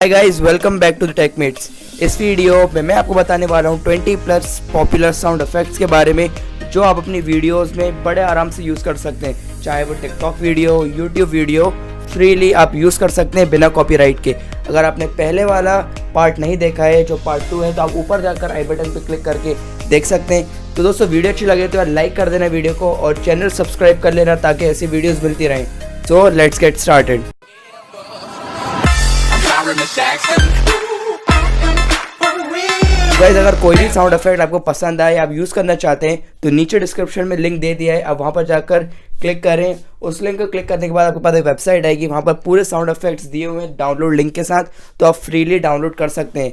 Hi guys, welcome back to the Techmates. इस video में मैं आपको बताने वाला हूँ 20 प्लस पॉपुलर साउंड इफेक्ट्स के बारे में जो आप अपनी वीडियोस में बड़े आराम से यूज़ कर सकते हैं। चाहे वो TikTok video, YouTube video, freely आप यूज़ कर सकते हैं बिना कॉपीराइट के। अगर आपने पहले वाला पार्ट नहीं देखा है, जो पार्ट 2 है, तो आप ऊपर जाकर आई बटन पर क्लिक करके देख सकते हैं। तो दोस्तों, वीडियो अच्छी लगे तो यार लाइक कर देना वीडियो को और चैनल सब्सक्राइब कर लेना ताकि ऐसी वीडियोज़ मिलती रहें। So let's get started. Guys, अगर कोई भी साउंड इफेक्ट आपको पसंद आए, आप यूज़ करना चाहते हैं, तो नीचे डिस्क्रिप्शन में लिंक दे दिया है, आप वहाँ पर जाकर क्लिक करें। उस लिंक को क्लिक करने के बाद आपके पास एक वेबसाइट आएगी, वहाँ पर पूरे साउंड इफेक्ट्स दिए हुए हैं डाउनलोड लिंक के साथ, तो आप फ्रीली डाउनलोड कर सकते हैं।